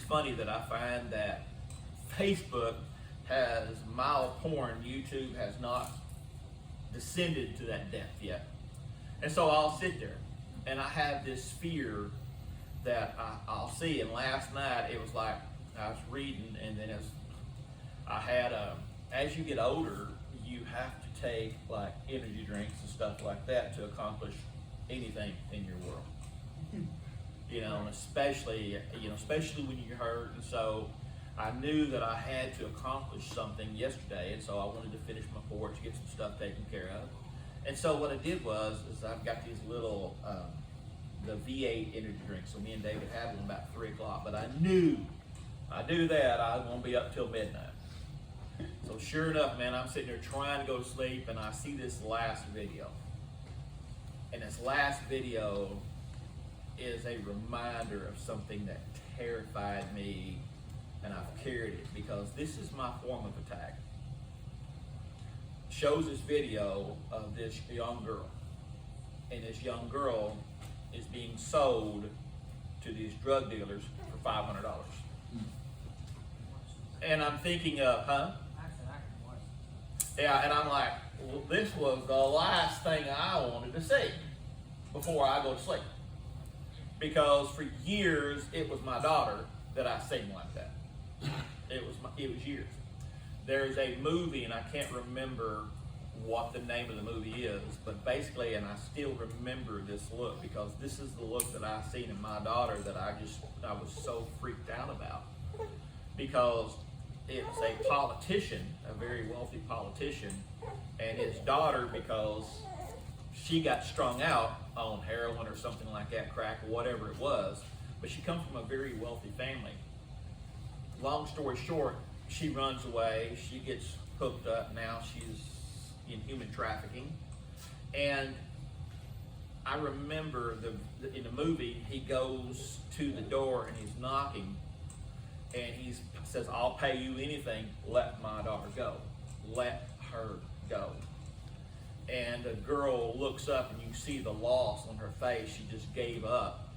funny that I find that Facebook has mild porn, YouTube has not descended to that depth yet. And so I'll sit there and I have this fear that I'll see. And last night it was like I was reading, and then as you get older, you have to take like energy drinks and stuff like that to accomplish anything in your world. You know, and especially when you're hurt. And so I knew that I had to accomplish something yesterday, and so I wanted to finish my porch, get some stuff taken care of. And so what I did is I've got these little, the V8 energy drinks. So me and David had one about 3 o'clock, but I knew I was going to be up till midnight. So sure enough, man, I'm sitting there trying to go to sleep, and I see this last video. And this last video is a reminder of something that terrified me, and I've carried it because this is my form of attack. Shows this video of this young girl, and this young girl is being sold to these drug dealers for $500. And I'm thinking of, yeah, and I'm like, well, this was the last thing I wanted to see before I go to sleep. Because for years, it was my daughter that I seen like that. It was years. There's a movie, and I can't remember what the name of the movie is, but basically, and I still remember this look because this is the look that I seen in my daughter that I was so freaked out about. Because it's a politician, a very wealthy politician, and his daughter, because she got strung out on heroin or something like that, crack or whatever it was, but she comes from a very wealthy family. Long story short, she runs away, she gets hooked up, now she's in human trafficking. And I remember in the movie, he goes to the door and he's knocking, and he says, "I'll pay you anything, let my daughter go. Let her go." And the girl looks up and you see the loss on her face. She just gave up.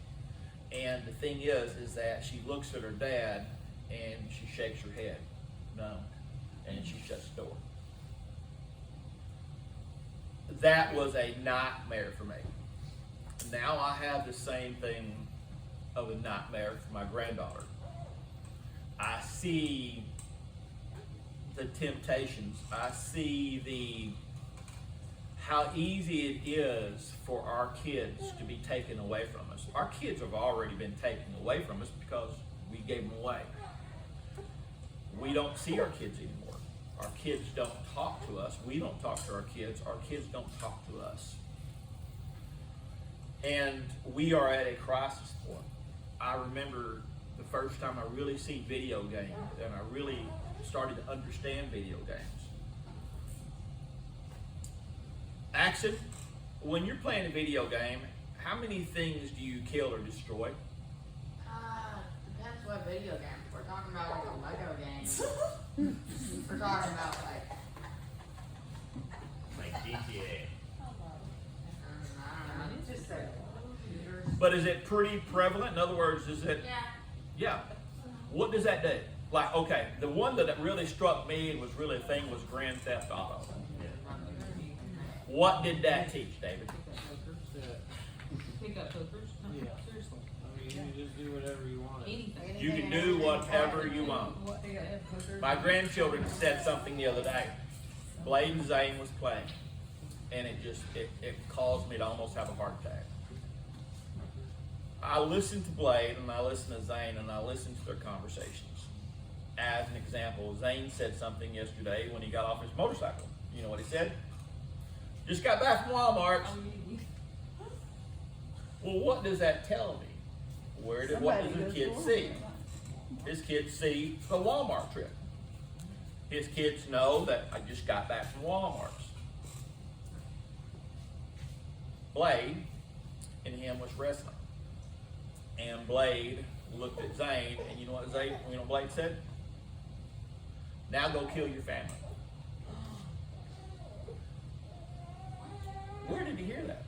And the thing is that she looks at her dad and she shakes her head, no, and she shuts the door. That was a nightmare for me. Now I have the same thing of a nightmare for my granddaughter. I see the temptations. I see how easy it is for our kids to be taken away from us. Our kids have already been taken away from us because we gave them away. We don't see our kids anymore. Our kids don't talk to us. We don't talk to our kids. Our kids don't talk to us. And we are at a crisis point. I remember the first time I really seen video games and I really started to understand video games. Axon, when you're playing a video game, how many things do you kill or destroy? Depends what video game. If we're talking about like a Lego game, we're talking about Like GTA. I don't know, just say But is it pretty prevalent? In other words, is it? Yeah. What does that do? Like, okay, the one that really struck me and was really a thing was Grand Theft Auto. What did that teach, David? Pick up hookers? No, Yeah. seriously. I mean, you just do whatever you want. Anything. You can do whatever you want. My grandchildren said something the other day. Blade and Zane was playing, and it caused me to almost have a heart attack. I listened to Blade and I listened to Zane and I listened to their conversations. As an example, Zane said something yesterday when he got off his motorcycle. You know what he said? Just got back from Walmart. Well, what does that tell me? What does his kid see? His kids see the Walmart trip. His kids know that I just got back from Walmart. Blade and him was wrestling. And Blade looked at Zane, and you know what Blade said? Now go kill your family. Where did he hear that?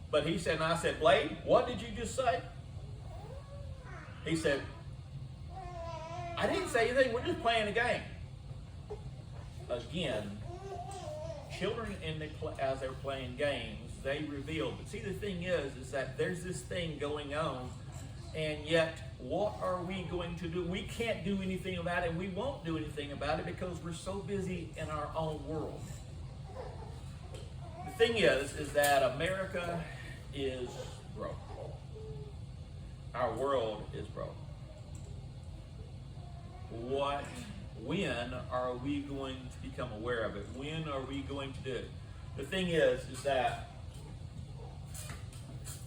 But he said, and I said, Blade, what did you just say? He said, I didn't say anything, we're just playing a game. Again, children as they're playing games, they reveal. But see, the thing is that there's this thing going on, and yet what are we going to do? We can't do anything about it, and we won't do anything about it because we're so busy in our own world. The thing is that America is broke. Our world is broke. When are we going to become aware of it? When are we going to do it? The thing is that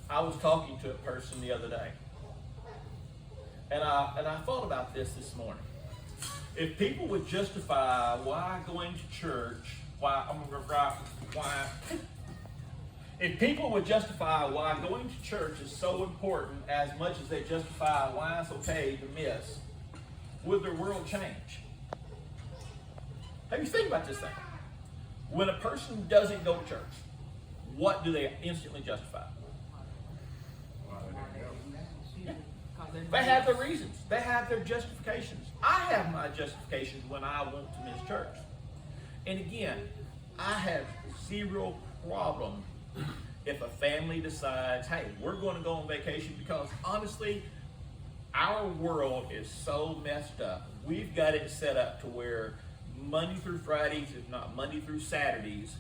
I was talking to a person the other day, and I thought about this morning. If people would justify why going to church, if people would justify why going to church is so important as much as they justify why it's okay to miss, would their world change? Have you think about this thing? When a person doesn't go to church, what do they instantly justify? They have their reasons. They have their justifications. I have my justifications when I want to miss church. And again, I have zero problem if a family decides, hey, we're going to go on vacation, because honestly, our world is so messed up. We've got it set up to where Monday through Fridays, if not Monday through Saturdays,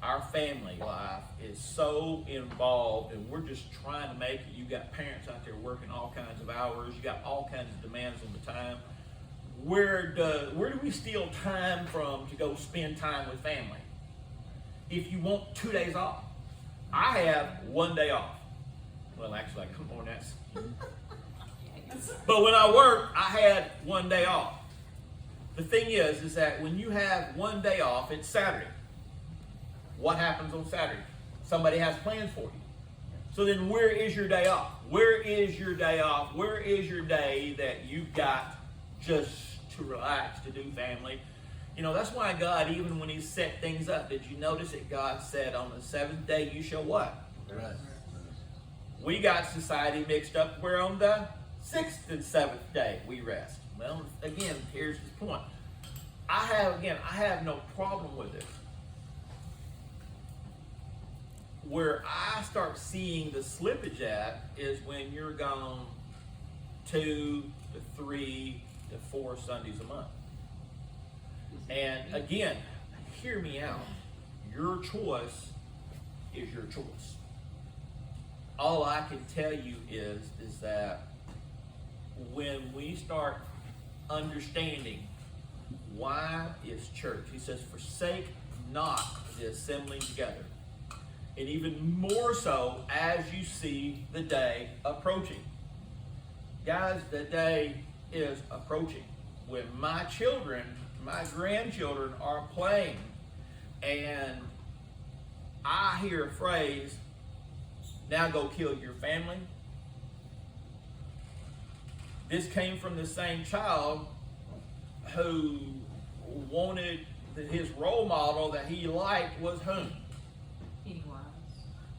our family life is so involved, and we're just trying to make it. You got parents out there working all kinds of hours. You got all kinds of demands on the time. Where do we steal time from to go spend time with family? If you want 2 days off, I have 1 day off. Well, actually, I come on that. But when I work, I had 1 day off. The thing is that when you have 1 day off, it's Saturday. What happens on Saturday? Somebody has plans for you. So then where is your day off? Where is your day off? Where is your day that you've got just to relax, to do family? You know, that's why God, even when he set things up, did you notice that God said on the seventh day you shall what? Rest. We got society mixed up where on the sixth and seventh day we rest. Well, again, here's the point. I have no problem with it. Where I start seeing the slippage at is when you're gone 2 to 3 to 4 Sundays a month. And again, hear me out. Your choice is your choice. All I can tell you is that when we start understanding why is church, he says, forsake not the assembling together. And even more so as you see the day approaching. Guys, the day is approaching. When my children, my grandchildren are playing, and I hear a phrase, now go kill your family. This came from the same child who wanted his role model that he liked was whom? Pennywise.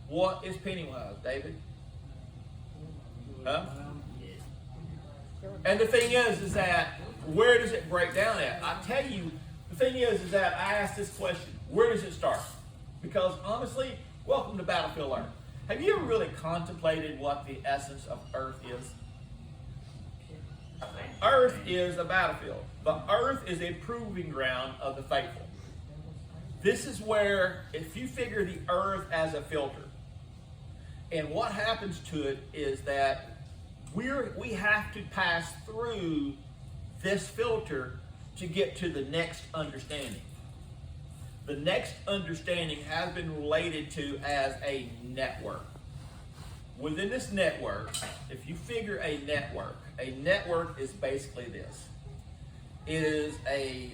What is Pennywise, David? Huh? And the thing is that where does it break down at? I tell you, the thing is that I ask this question, where does it start? Because honestly, welcome to Battlefield Earth. Have you ever really contemplated what the essence of Earth is? Earth is a battlefield, but Earth is a proving ground of the faithful. This is where, if you figure the Earth as a filter, and what happens to it is that we have to pass through this filter to get to the next understanding. The next understanding has been related to as a network. Within this network, if you figure a network is basically this. It is a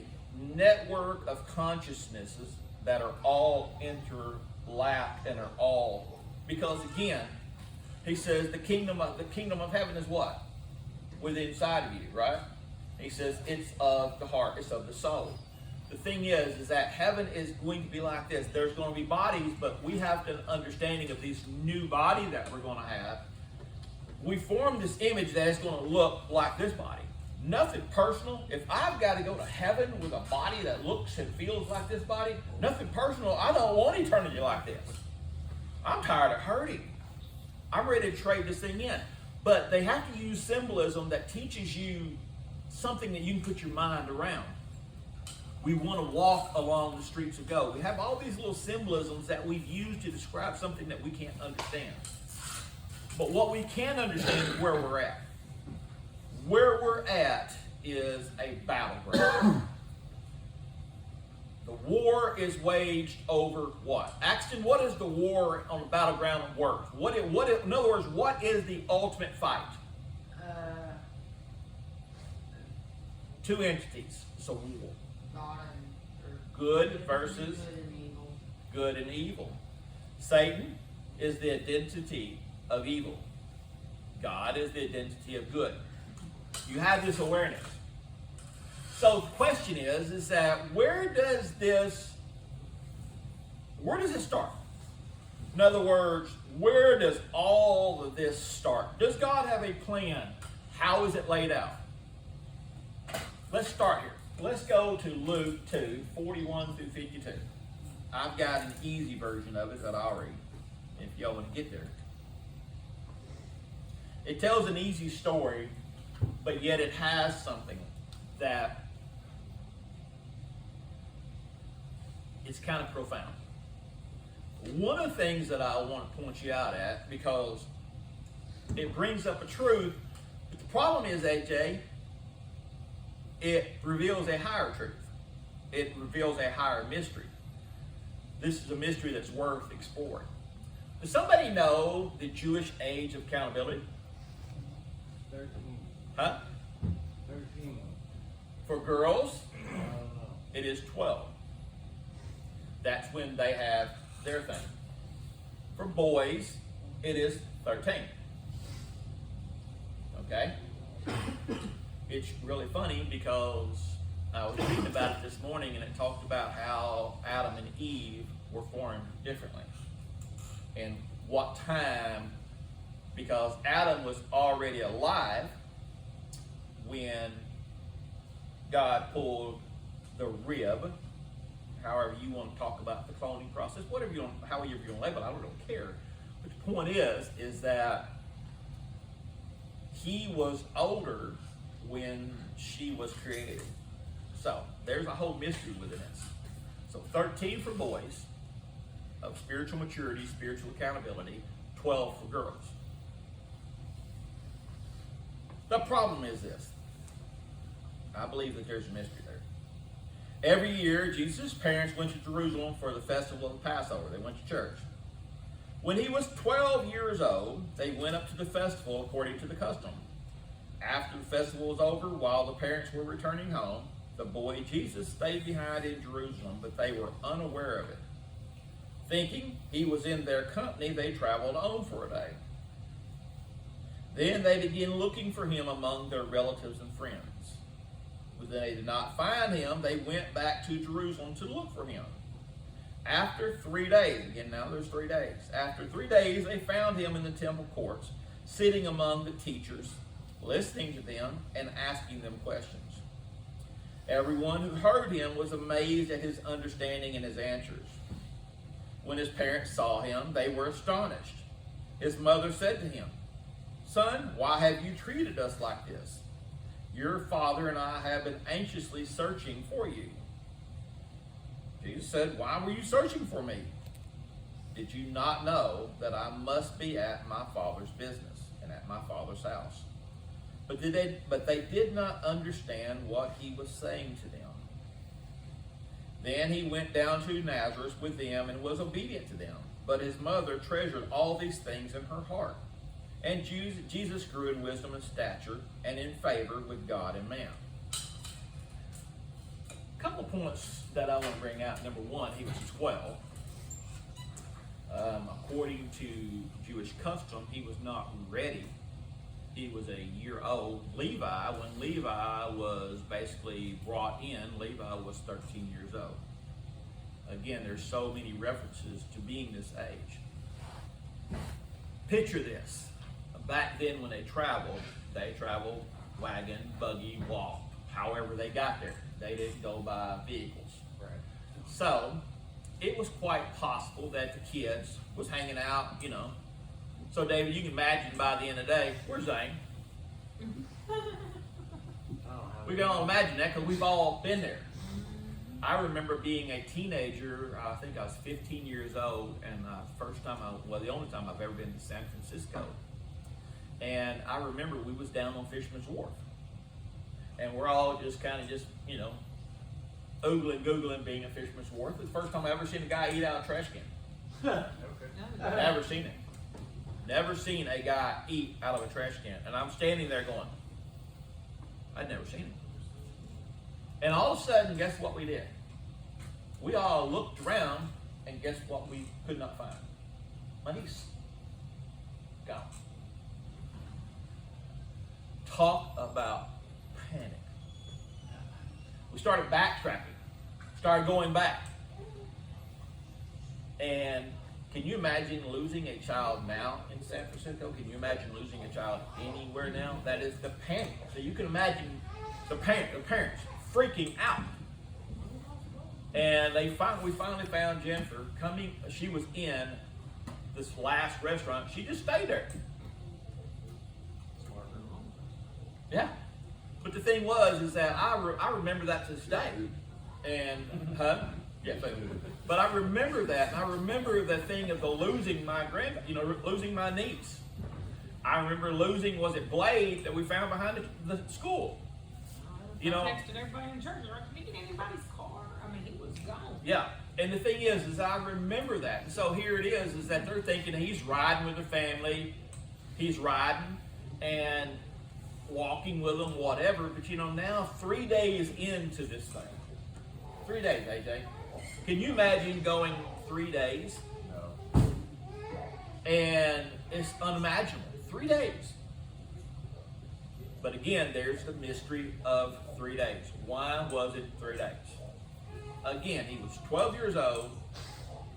network of consciousnesses that are all interlapped and are all, because again, he says the kingdom of heaven is what? Within inside of you, right? He says it's of the heart, it's of the soul. The thing is that heaven is going to be like this. There's going to be bodies, but we have an understanding of this new body that we're going to have. we form this image that it's going to look like this body. Nothing personal. If I've got to go to heaven with a body that looks and feels like this body, nothing personal. I don't want eternity like this. I'm tired of hurting. I'm ready to trade this thing in. But they have to use symbolism that teaches you something that you can put your mind around. We want to walk along the streets of gold. We have all these little symbolisms that we've used to describe something that we can't understand. But what we can understand is where we're at. Where we're at is a battleground. The war is waged over what? Axton, what is the war on the battleground worth? In other words, what is the ultimate fight? Two entities. It's a war. Good versus good and evil. Satan is the identity of evil. God is the identity of good. You have this awareness. So the question is that where does it start? In other words, where does all of this start? Does God have a plan? How is it laid out? Let's start here. Let's go to Luke 2, 41 through 52. I've got an easy version of it that I'll read, if y'all want to get there. It tells an easy story, but yet it has something that is kind of profound. One of the things that I want to point you out at, because it brings up a truth, but the problem is, AJ, it reveals a higher truth. It reveals a higher mystery. This is a mystery that's worth exploring. Does somebody know the Jewish age of accountability? 13. Huh? 13. For girls, I don't know. it is 12. That's when they have their thing. For boys, it is 13. Okay? It's really funny because I was reading about it this morning and it talked about how Adam and Eve were formed differently. And what time, because Adam was already alive when God pulled the rib, however you want to talk about the cloning process, however you want to label it, I don't really care. But the point is that he was older when she was created. So there's a whole mystery within this. So 13 for boys of spiritual maturity, spiritual accountability, 12 for girls. The problem is this. I believe that there's a mystery there. Every year, Jesus' parents went to Jerusalem for the festival of the Passover. They went to church. When he was 12 years old, they went up to the festival according to the custom. After the festival was over, while the parents were returning home, the boy Jesus stayed behind in Jerusalem, but they were unaware of it. Thinking he was in their company, they traveled on for a day. Then they began looking for him among their relatives and friends. When they did not find him, they went back to Jerusalem to look for him. After 3 days, again now there's 3 days. After 3 days, they found him in the temple courts, sitting among the teachers, listening to them and asking them questions. Everyone who heard him was amazed at his understanding and his answers. When his parents saw him, they were astonished. His mother said to him, "Son, why have you treated us like this? Your father and I have been anxiously searching for you." Jesus said, "Why were you searching for me? Did you not know that I must be at my Father's business and at my Father's house?" But they did not understand what he was saying to them. Then he went down to Nazareth with them and was obedient to them. But his mother treasured all these things in her heart. And Jesus grew in wisdom and stature and in favor with God and man. A couple of points that I want to bring out. Number one, he was 12. According to Jewish custom, he was not ready. He was a year old. Levi, when Levi was basically brought in, Levi was 13 years old. Again, there's so many references to being this age. Picture this. back then when they traveled wagon, buggy, walk, however they got there. They didn't go by vehicles. Right. So it was quite possible that the kids was hanging out, you know. So David, you can imagine by the end of the day, where's Zane? I don't have We can all imagine that because we've all been there. I remember being a teenager. I think I was 15 years old, and the only time I've ever been to San Francisco. And I remember we was down on Fisherman's Wharf, and we're all just kind of you know, googling being a Fisherman's Wharf. It's the first time I ever seen a guy eat out of a trash can. Okay. Never seen it. Never seen a guy eat out of a trash can. And I'm standing there going, I'd never seen it. And all of a sudden, guess what we did? We all looked around, and guess what we could not find? My niece. Gone. Talk about panic. We started backtracking. Started going back. And can you imagine losing a child now in San Francisco? Can you imagine losing a child anywhere now? That is the panic. So you can imagine the parents freaking out. And we finally found Jennifer coming. She was in this last restaurant. She just stayed there. Smart move. Yeah. But the thing is that I remember that to this day. And, yeah, but I remember that, and I remember the thing of losing my losing my niece. I remember losing, was it Blade that we found behind the school? You know, I texted everybody in church. Like, did you get anybody's car? I mean, he was gone. yeah. And the thing is I remember that. And so here it is that they're thinking he's riding with their family, he's riding and walking with them, whatever. But you know, now 3 days into this thing, 3 days, AJ. Can you imagine going 3 days? No. And it's unimaginable. 3 days. But again, there's the mystery of 3 days. Why was it 3 days? Again, he was 12 years old.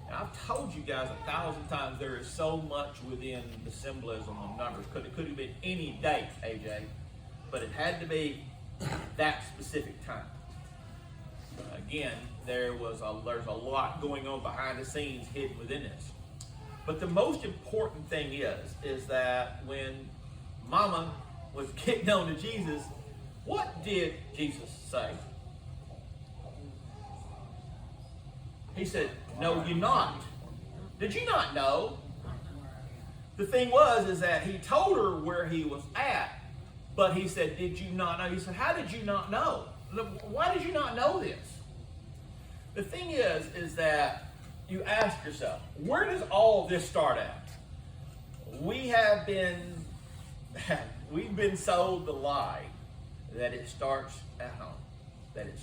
And I've told you guys 1,000 times there is so much within the symbolism of numbers. It could have been any date, AJ, but it had to be that specific time. Again, there's a lot going on behind the scenes hidden within this. But the most important thing is that when Mama was getting on to Jesus, what did Jesus say? He said, "No, you not. Did you not know?" The thing is that he told her where he was at, but he said, "Did you not know?" He said, "How did you not know? Why did you not know this?" The thing is that you ask yourself, where does all this start at? We've been sold the lie that it starts at home, that it